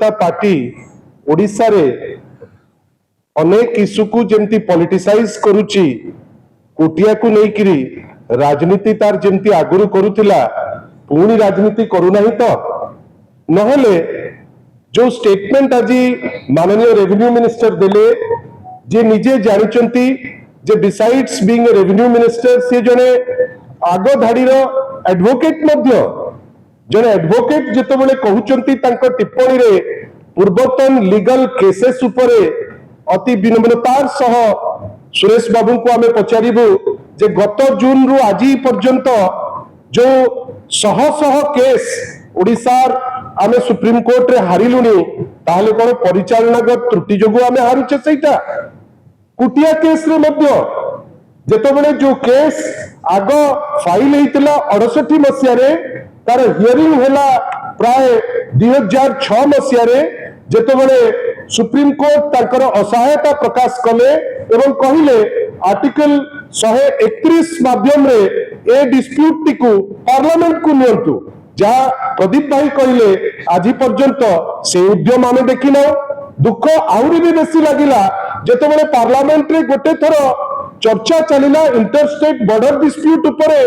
जनता party Odisha रे अनेक issue को जेमती पॉलिटिसाइज करुची कोटिया को लेकिरी राजनीति तार जेमती आगुरु करुथिला पुणी राजनीति करू नहीं तो नहले जो स्टेटमेंट आज माननीय रेवेन्यू मिनिस्टर देले जे निजे जानिचंती जे decides being a revenue minister से जने आग धाड़ी एडवोकेट मध्य जने एडवोकेट जेतेबेले कहउचंती तांको टिप्पणी रे पूर्वतन लीगल केसेस उपरे अति विनम्रतार सह सुरेश बाबू को आमे पचारिबु जे गत जून रु आज पर्यंत जो शह शह केस ओडिशार आमे सुप्रीम कोर्ट रे हारिलुनी ताहले कोन परिचालनागत त्रुटि जोगु आमे हारुचे सेटा कुटिया केस रे मध्य जेतेबेले जो केस आग फाइल हेतिला 68 मसिया रे तार हियरिंग हैला प्राय 2006 मसिया रे जेतेबेले सुप्रीम कोर्ट ताकर असहायता प्रकाश कले एवं कहिले आर्टिकल 131 माध्यम रे ए डिस्प्यूट टिकु पार्लियामेंट को नियंतु जहा प्रदीप भाई कहले आज पर्यंत से उद्यम आमे देखिना दुख आउरी भी बेसी लागिला जेतेबेले पार्लियामेंट रे गोटे थर चर्चा चलिला इंटरस्टेट बॉर्डर डिस्प्यूट उपरे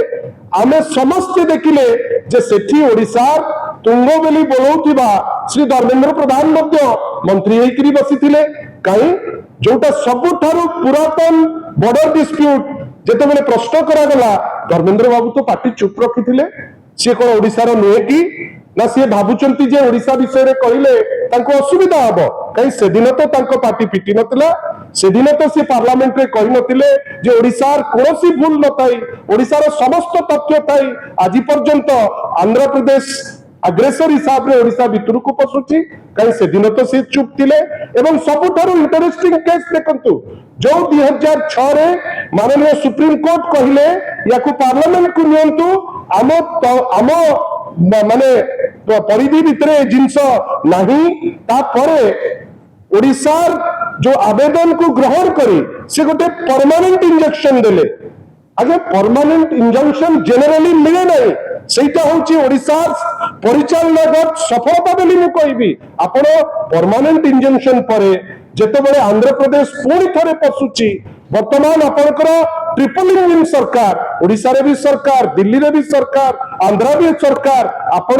आमे समस्त देखिले जे सेठी ओडिशार तुंगो बेली बोलौथिबा श्री धर्मेंद्र प्रधान मध्य मंत्री हेकरी बसिथिले काई जोटा सबुठारु पुरातन बॉर्डर डिस्प्यूट जेतेबेले प्रश्न करा गला धर्मेंद्र बाबू तो पार्टी चुप रखिथिले से कोन ओडिशार नुहे की ना सी भावुचंती जे ओडिशा विषय रे कहिले तांको असुविधा हबो कई से दिन तो तांको पार्टी पिटी नतला से दिन तो से पार्लियामेंट रे कहि नतिले जे ओडिशार कोनोसी भूल नताई ओडिशार समस्त तथ्य ताई आज पर्यंत आंध्र प्रदेश अग्रेसर हिसाब रे ओडिशा भितर को पसुची कई से दिन तो से चुप थिले एवं सबुठारु इंटरेस्टिंग केस देखंतु जो 2006 रे माननीय सुप्रीम कोर्ट कहिले याकू पार्लियामेंट को नियंतु आम माने परिधि भितरे जिंस नहीं तापरे ओडिशार जो आवेदन को ग्रहण करी से गोटे परमानेंट इंजेक्शन देले आगे परमानेंट इंजंक्शन जनरली मिले नहीं सेटा होची ओडिशार परिचालनागत सफलता बोली मु कहबी आपण परमानेंट इंजंक्शन परे जेतेबेले आंध्र प्रदेश पुणी थरे पसुची वर्तमान आपनकर ट्रिपल इंजिन सरकार ओडिशा रे भी सरकार दिल्ली रे भी सरकार आंध्र भी सरकार आपण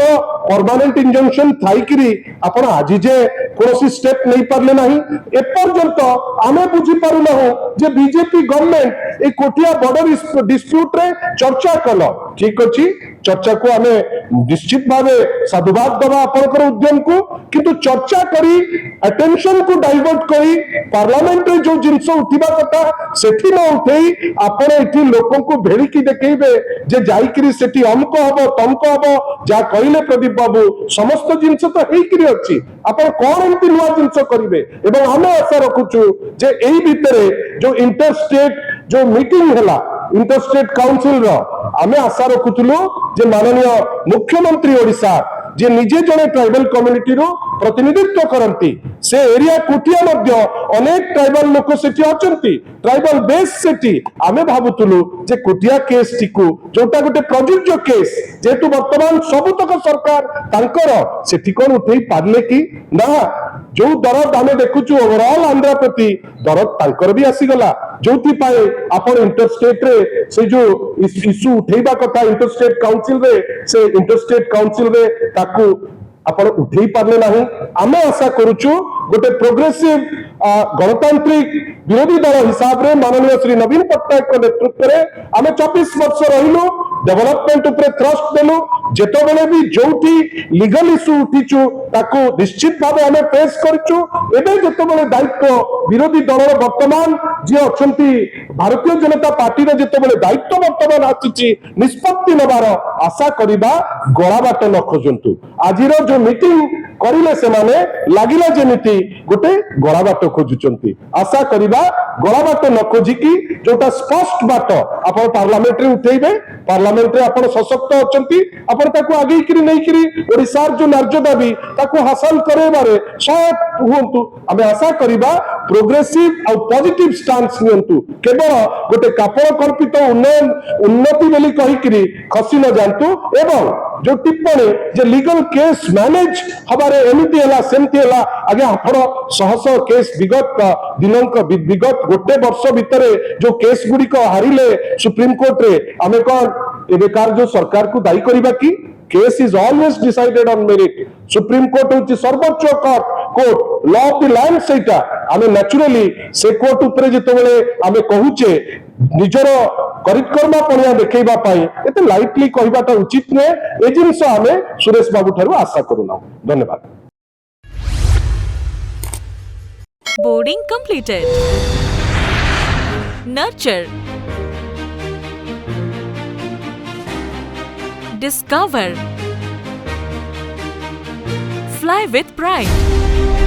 परमानेंट इंजंक्शन थाइकरी आपण आज जे कोनोसी स्टेप नहीं पारले नहीं ए पर्यंत आमे बुझी पारु नहु जे बीजेपी गवर्नमेंट ए कोटिया बॉर्डर डिस्प्यूट रे चर्चा कलो ठीक अछि चर्चा को आमे निश्चित भावे साधुवाद दबा आपनकर उद्यम को किंतु चर्चा करी अटेंशन को डाइवर्ट करी पार्लियामेंट रे जो जिंस उठिबा कथा सेठी न उठेई आपण एठी लोकन को भेड़िकी देखैबे जे जाईकरी सेठी हमको हबो तमको हबो जा कहिले प्रदीप बाबू समस्त जिंस तो हेकरी अछि आपण कोन एंती नुवा जिंस करिवे एवं हमें आशा रखुछु जे एही भितरे जो इंटरस्टेट जो मीटिंग हला इंटरस्टेट काउंसिल रो आमे आशा रखुथुलु जे माननीय मुख्यमंत्री ओडिशा जे निजे जने ट्राइबल कम्युनिटी रो प्रतिनिधित्व करंती से एरिया कुटिया मध्य अनेक ट्राइबल लोक सेठी अचंती ट्राइबल बेस सेठी आमे भाबुतुलु जे कुटिया केस टिकु जोटा गोटे प्रजुज्य केस जेतु वर्तमान सबुतक सरकार तांकर सेठी कोन उठेई पारले की ना जो दरद आमे देखुछु ओवरऑल आंध्र प्रति दरद तांकर भी आसी गला जोथि पाए आपण इंटरस्टेट रे से जो इश्यू उठेबा कथा इंटरस्टेट काउंसिल रे से इंटरस्टेट काउंसिल रे ताकू आपण उठेई पारले नाही आमे आशा करूछु गोटे प्रोग्रेसिव गणतांत्रिक विरोधी दल हिसाब रे माननीय श्री नवीन पट्टनायक को नेतृत्व रे आमे 24 वर्ष रहिलु डेवलपमेंट उपरे थ्रस्ट देलु जेतबेले भी जोठी लीगल इश्यू उठिचु ताकू निश्चित भावे आमे फेस करछु एबे जेतबेले दायित्व विरोधी दल वर्तमान जे अछंती भारतीय जनता पार्टी रे जेतबेले दायित्व वर्तमान आछिची निष्पत्ति नबार आशा करिबा गळा बाट न खोजंतु आजिरो जो मीटिंग करिले से माने लागिला जेमिति गोटे गळा बाट खोजुचंती आशा करिबा गळा बाट न खोजिकी जोटा स्पष्ट बाट आपण पार्लियामेंट रे उठेइबे पार्लियामेंट रे आपण सशक्त अछंती आपण ताको आगे करी नहीं करी ओडिशार जो न्याय्य दाबी ताको हासिल करेबारे सहायक हुंतु आमे आशा करिबा प्रोग्रेसिव और पॉजिटिव स्टांस नियंतु केवल गोटे कापड़ कल्पित उन्नयन उन्नति बोली कहिकरी खसी न जानतु एवं जो टिप्पणी जे लीगल केस मैनेज हबारे एमिति हला सेमति हला आगे आपण शह शह केस विगत दिनक विगत गोटे वर्ष भितरे जो केस गुडी को हारिले सुप्रीम कोर्ट रे आमे कोन एबेकार जो सरकार को दायी करिबा की case is always decided on merit supreme court होची सर्वोच्च court law of the land सेटा आमे नेचुरली से कोर्ट ऊपर जेतेबेले आमे कहूचे निजर करितकर्मा पणिया देखैबा पई एते लाइटली कहबाटा उचित ने ए जिंस आमे सुरेश बाबू ठारू आशा करूना धन्यवाद Boarding completed. Nurture. Discover. Fly with pride.